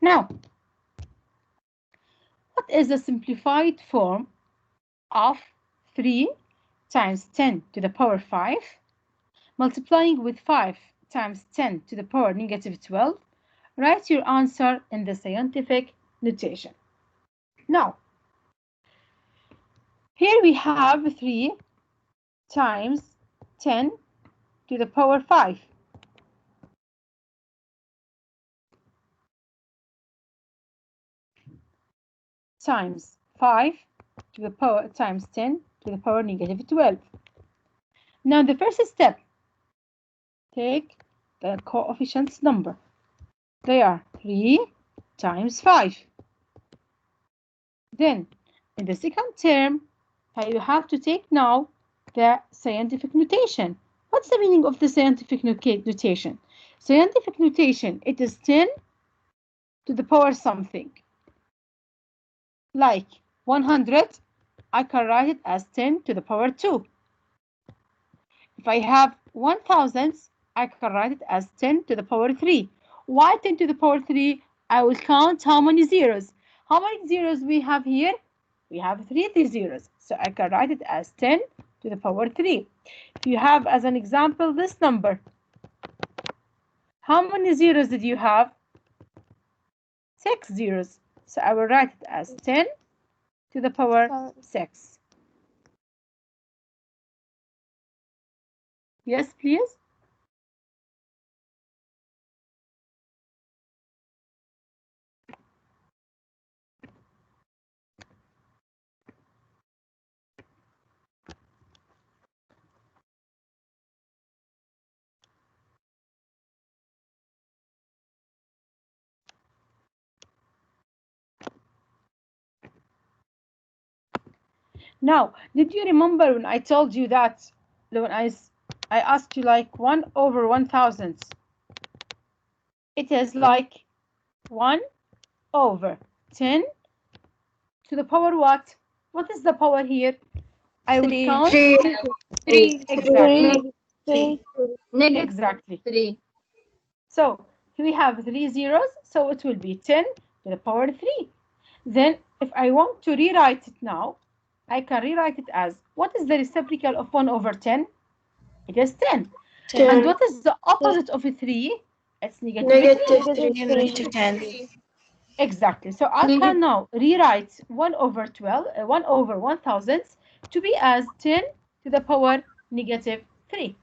Now, what is the simplified form of 3 times 10 to the power 5 multiplying with 5 times 10 to the power negative 12? Write your answer in the scientific notation. Now, here we have 3 times 10 to the power 5. Times 5 to the power times 10 to the power negative 12. Now the first step, take the coefficients number. They are 3 times 5. Then in the second term, you have to take now the scientific notation. What's the meaning of the scientific notation? Scientific notation, it is 10 to the power something. Like 100, I can write it as 10 to the power 2. If I have 1000, I can write it as 10 to the power 3. Why 10 to the power 3? I will count how many zeros. How many zeros we have here? We have 3 zeros. So I can write it as 10 to the power 3. If you have as an example this number, how many zeros did you have? 6 zeros. So I will write it as 10 to the power 6. Yes, please. Now, did you remember when I told you that when I asked you like 1 over 1000? It is like 1 over 10 to the power what? What is the power here? I will count 3. exactly. Negative Exactly. 3. So we have 3 zeros, so it will be 10 to the power 3. Then if I want to rewrite it now, I can rewrite it as, what is the reciprocal of 1 over 10? It is 10. And what is the opposite of 3? It's negative 3. Negative 10. Exactly. So I can now rewrite 1 over 12, 1 over 1000 to be as 10 to the power negative 3.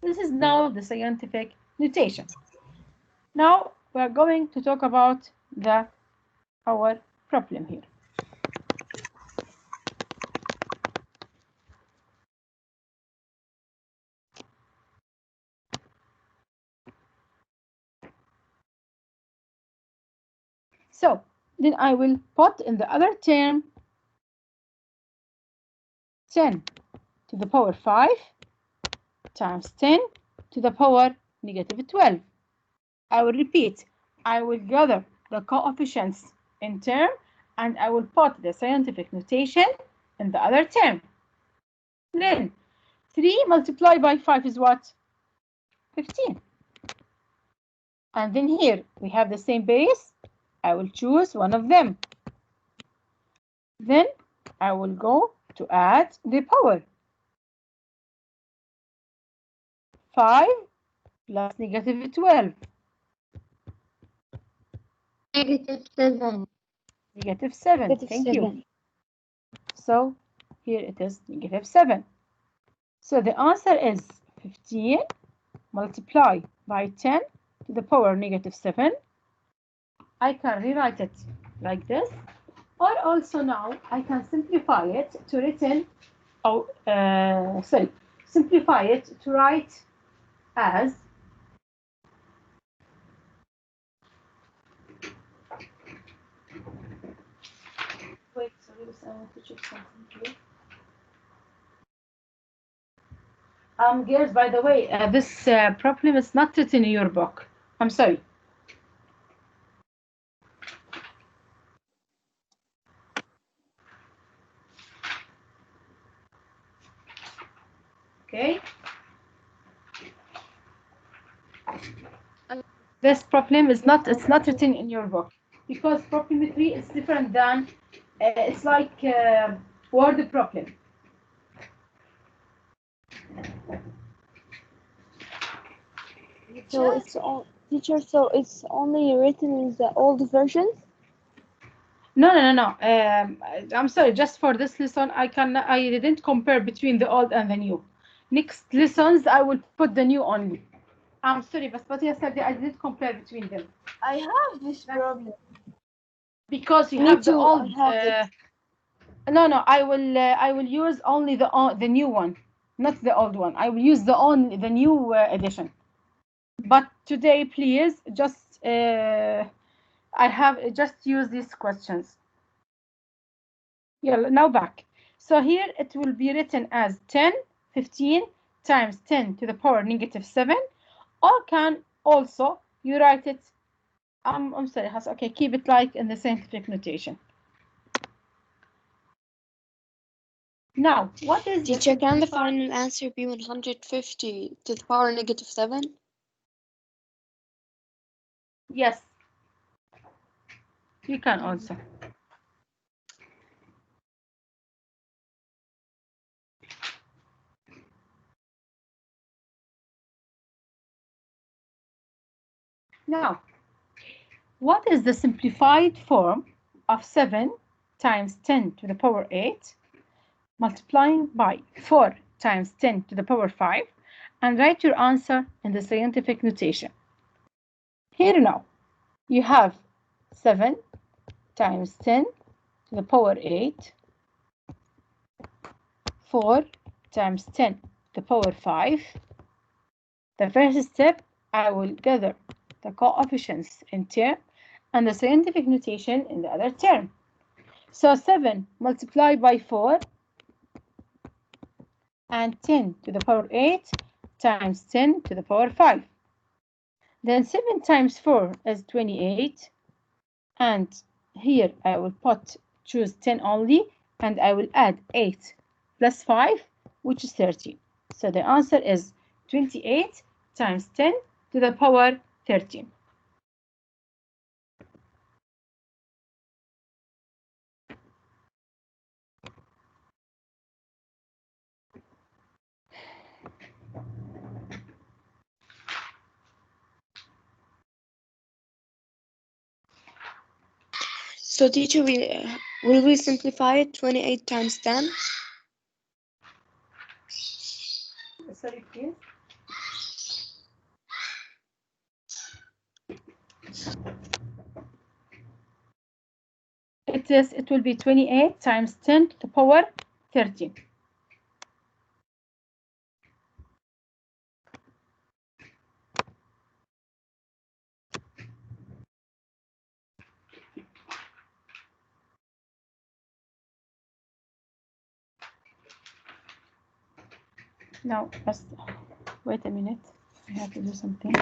This is now the scientific notation. Now we are going to talk about our problem here. So then I will put in the other term 10 to the power 5 times 10 to the power negative 12. I will repeat. I will gather the coefficients in term and I will put the scientific notation in the other term. Then 3 multiplied by 5 is what? 15. And then here we have the same base. I will choose one of them. Then I will go to add the power. 5 plus negative 12. Negative 7. Negative 7. Thank you. So here it is negative 7. So the answer is 15 multiplied by 10 to the power negative 7. I can rewrite it like this. Or also now I can simplify it to written, simplify it to write as wait, sorry, I want to check something here. Girls, by the way, this problem is not written in your book. I'm sorry. Okay. This problem is not, it's not written in your book, because problem 3 is different than, it's like word problem. So it's all teacher. So it's only written in the old versions. No. I'm sorry. Just for this lesson, I didn't compare between the old and the new. Next lessons, I will put the new only. I'm sorry, but yesterday I didn't compare between them I have this problem. because you Me have the too. I old. have it. No. I will use only the new one, not the old one. I will use the new edition. But today, please, just I have just use these questions. Yeah, now back. So here it will be written as 10, 15 times 10 to the power negative 7, or can also you write it, I'm sorry, okay, keep it like in the scientific notation. Now, what is the Teacher, can the simplified? final answer be 150 to the power negative 7? Yes, you can also. Now, what is the simplified form of 7 times 10 to the power 8 multiplying by 4 times 10 to the power 5, and write your answer in the scientific notation. Here now, you have 7 times 10 to the power 8, 4 times 10 to the power 5. The first step, I will gather the coefficients in term and the scientific notation in the other term. So 7 multiplied by 4 and 10 to the power 8 times 10 to the power 5. Then 7 times 4 is 28, and here I will choose 10 only, and I will add 8 plus 5, which is 13. So the answer is 28 times 10 to the power 13. So teacher, will we simplify it 28 times 10? Sorry, please. It will be 28 times 10 to the power 13. Now, just wait a minute. I have to do something.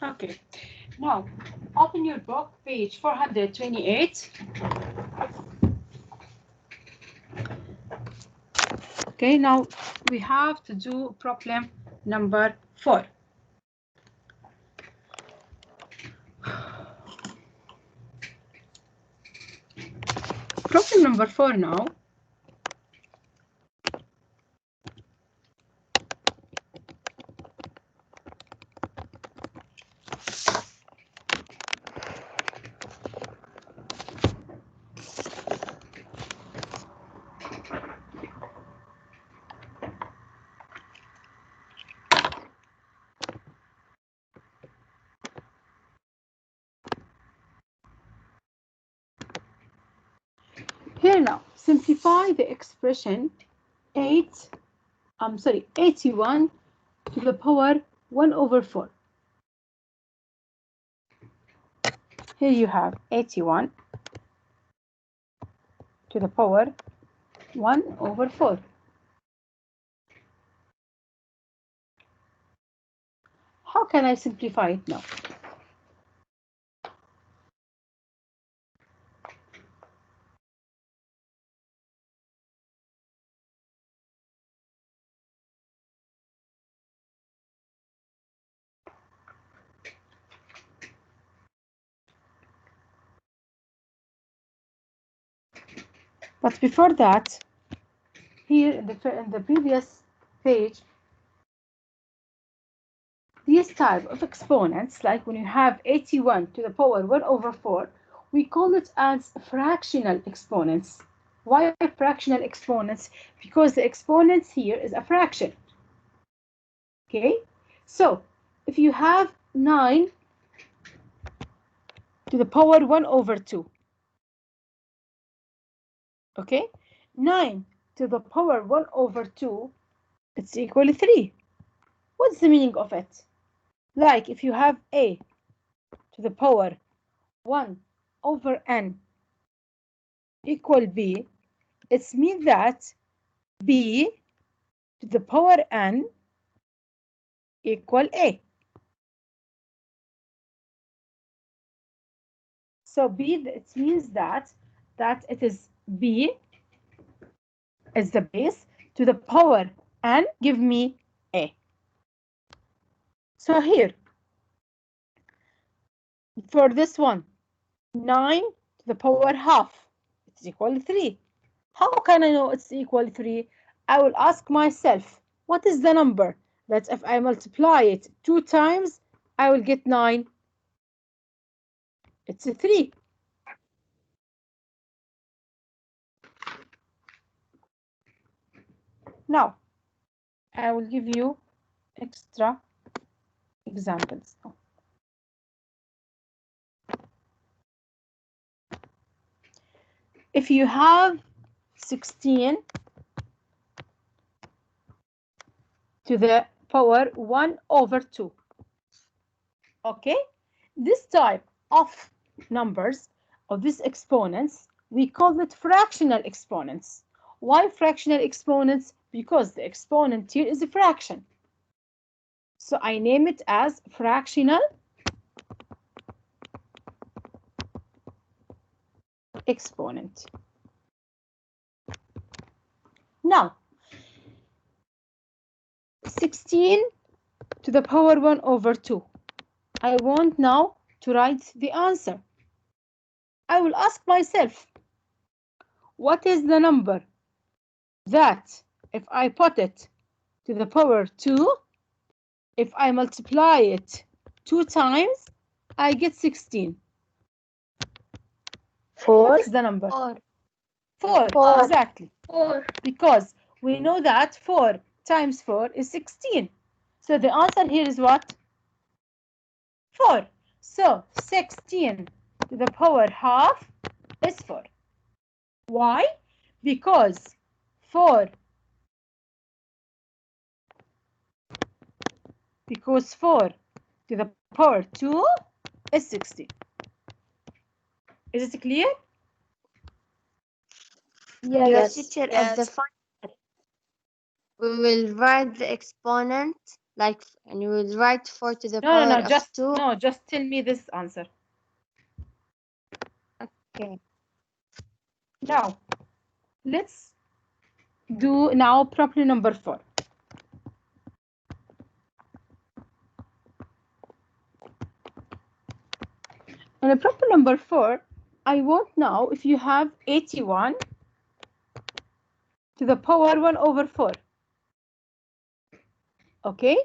Okay. Now, Open your book, page 428. Okay, now we have to do problem number 4. Problem number 4 now. Here now, simplify the expression 81 to the power 1 over 4. Here you have 81 to the power 1 over 4. How can I simplify it now? But before that, here in the previous page, these type of exponents, like when you have 81 to the power 1 over 4, we call it as fractional exponents. Why fractional exponents? Because the exponents here is a fraction. Okay, so if you have 9 to the power 1 over 2, okay, 9 to the power 1 over 2, it's equal to 3. What's the meaning of it? Like if you have a to the power 1 over n equal b, it means that b to the power n equal a. So b, it means that it is b is the base to the power n give me a. So here, for this one, 9 to the power half, it's equal to 3. How can I know it's equal to 3? I will ask myself, what is the number that if I multiply it 2 times, I will get 9? It's a 3. Now, I will give you extra examples. If you have 16 to the power 1 over 2, okay, this type of numbers, of these exponents, we call it fractional exponents. Why fractional exponents? Because the exponent here is a fraction. So I name it as fractional exponent. Now, 16 to the power 1 over 2. I want now to write the answer. I will ask myself, what is the number that if I put it to the power 2, if I multiply it 2 times, I get 16. 4. What is the number? 4. Four. Exactly. 4. Because we know that 4 times 4 is 16. So the answer here is what? 4. So 16 to the power half is 4. Why? Because 4 to the power 2 is 16. Is it clear? Yes. Teacher, Yes. at the final, we will write the exponent, like, and we will write 4 to the power of 2. Just tell me this answer. Okay. Now, let's do now problem number 4. And the problem number 4, I want now if you have 81 to the power 1 over 4. Okay?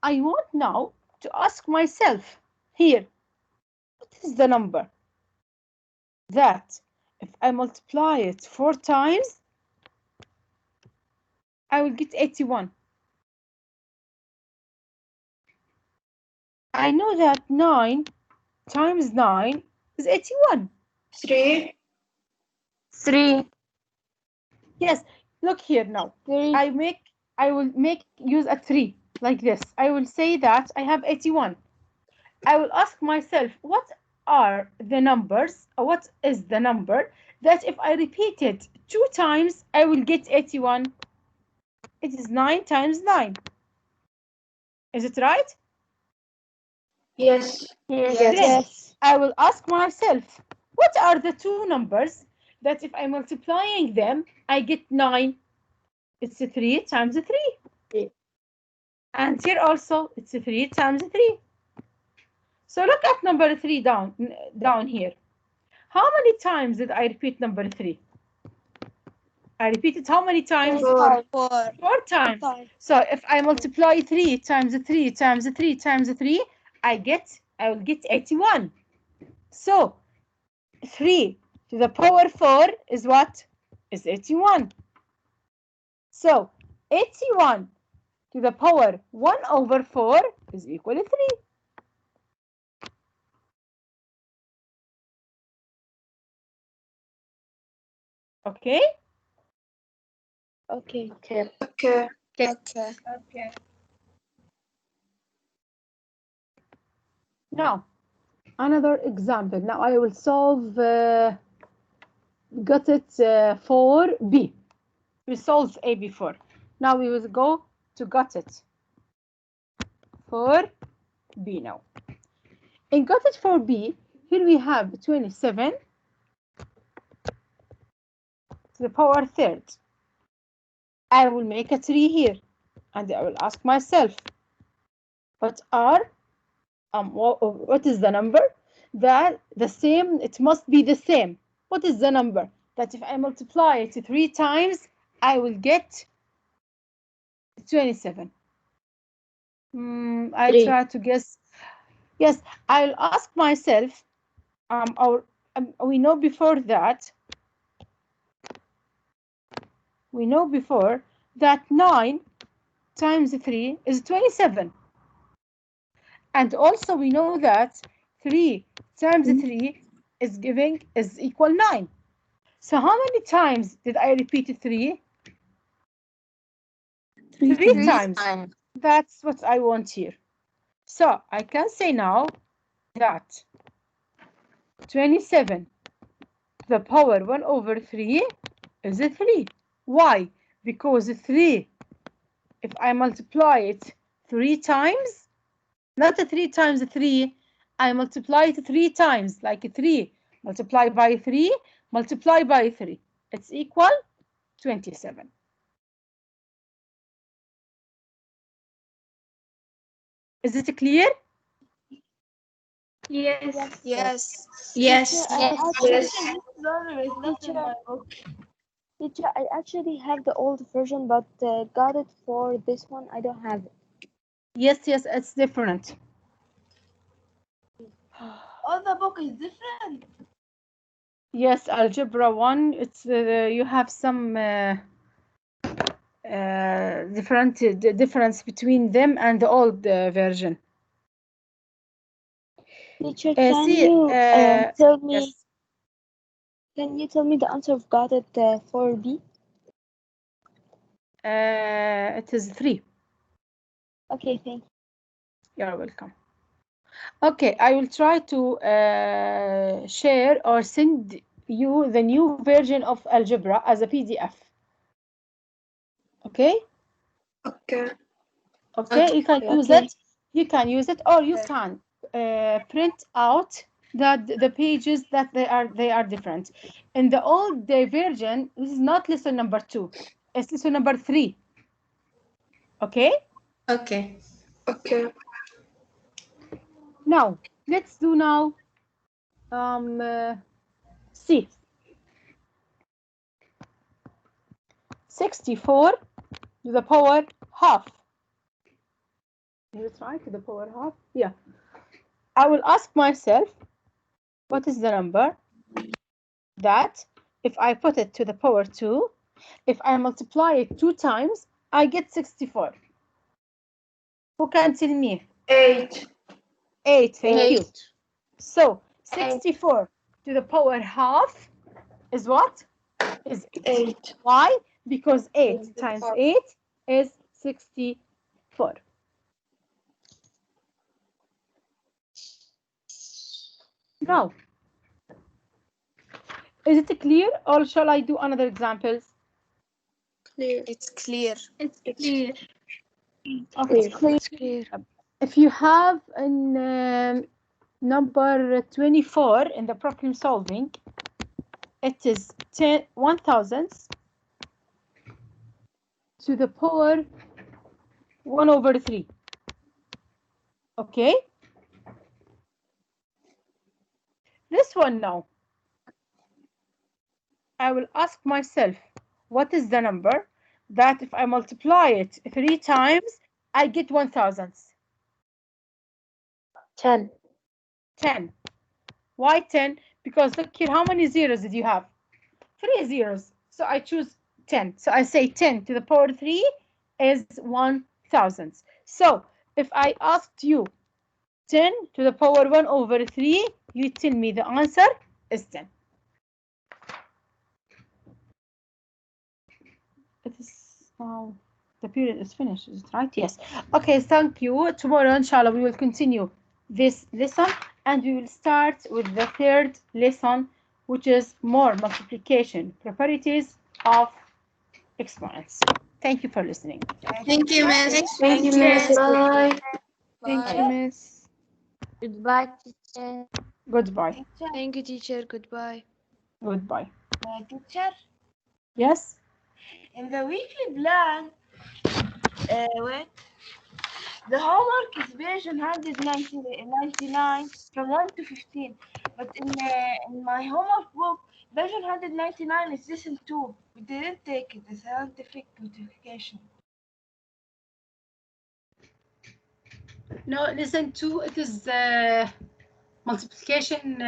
I want now to ask myself here, what is the number that if I multiply it 4 times, I will get 81. I know that 9 times 9 is 81. 3. 3. Yes, look here now. 3. I will use a 3 like this. I will say that I have 81. I will ask myself, what are the numbers, or what is the number that if I repeat it 2 times, I will get 81? It is 9 times 9. Is it right? Yes. Yes. Then Yes. I will ask myself, what are the 2 numbers that if I'm multiplying them, I get 9? It's 3 times 3. And here also, it's 3 times 3. So look at number 3 down here. How many times did I repeat number 3? I repeated how many times? 4. 4 times. 5. So if I multiply 3 times 3 times 3 times 3, I will get 81. So 3 to the power 4 is what? Is 81. So 81 to the power 1 over 4 is equal to 3. Okay? Okay. Okay. Okay. Okay. Now, another example. Now I will solve got it for B. We solved A before. Now we will go to got it for B now. In got it for B, here we have 27 to the power third. I will make a 3 here, and I will ask myself, what is the number that the same? It must be the same. What is the number that if I multiply it 3 times, I will get 27? I 3. try to guess. Yes, I'll ask myself. We know before that. We know before that 9 times 3 is 27. And also we know that 3 times 3 is equal 9. So how many times did I repeat 3? 3 times. That's what I want here. So I can say now that 27 to the power 1 over 3 is a 3. Why? Because 3, if I multiply it 3 times, not 3 times 3, I multiply it 3 times, like 3 multiplied by 3 multiplied by 3. It's equal 27. Is it clear? Yes. Yes. Teacher, I actually, This problem is not in teacher, my book. teacher, I actually have the old version, but got it for this one. I don't have it. Yes, it's different. All the book is different. Yes, Algebra 1, it's you have some difference between them and the old version. Teacher, can See, you tell me? yes, Can you tell me the answer of got it for B? it is 3. Okay, thank you. You're welcome. Okay, I will try to share or send you the new version of Algebra as a PDF. Okay? Okay. Okay, you can use Okay. it. You can use it, or you can print out that the pages that they are different. In the old version, this is not lesson number 2. It's lesson number 3. Okay? Okay. Okay. Now, let's do now C. 64 to the power half. Is it right? To the power half? Yeah. I will ask myself, what is the number that if I put it to the power 2, if I multiply it 2 times, I get 64? Who can tell me? 8. 8, thank you. 8. So 64 to the power half is what? Is 8. 8. Why? Because 8 Is the times half. 8 is 64. Now, is it clear or shall I do another examples? Clear. It's clear. It's clear. Okay. It's clear. It's clear. If you have in number 24 in the problem solving, it is 1000 to the power 1 over 3. Okay? This one now, I will ask myself, what is the number that if I multiply it 3 times, I get 1000? 10. 10. Why 10? Because look here, how many zeros did you have? 3 zeros. So I choose 10. So I say 10 to the power 3 is 1000. So if I asked you 10 to the power 1 over 3, you tell me the answer is 10. It is now, the period is finished, is it right? Yes. Okay, thank you. Tomorrow, inshallah, we will continue this lesson and we will start with the third lesson, which is more multiplication properties of exponents. Thank you for listening. Thank you, Miss. Thank you, Miss. Bye. Thank you, Miss. Goodbye, teacher. Goodbye. Teacher, Thank you, teacher. Goodbye. Goodbye. teacher, Yes? in the weekly plan, wait, the homework is page 199 from 1 to 15. But in my homework book, page 199 is lesson 2. We didn't take it, the scientific multiplication. No, listen to it is multiplication,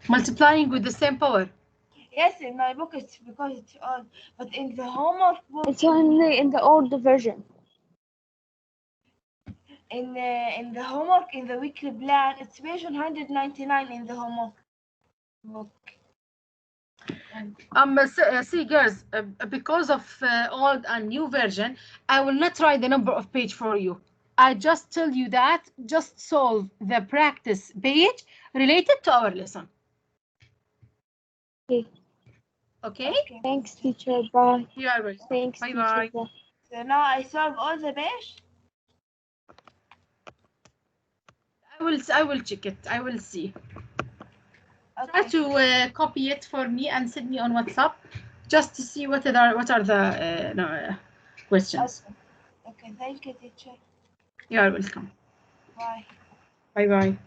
multiplying with the same power. Yes, in my book it's because it's old. But in the homework book, It's only in the old version. in the homework in the weekly plan, it's page 199 in the homework book. See, girls, because of old and new version, I will not write the number of page for you. I just tell you that just solve the practice page related to our lesson. Okay. Okay? Thanks, teacher. Bye. You are welcome. Thanks, Bye teacher. bye. Bye. So now I solve all the page. I will check it. I will see. Try Okay. to copy it for me and send me on WhatsApp just to see what are the questions. Okay. Thank you, teacher. You are welcome. Bye. Bye bye.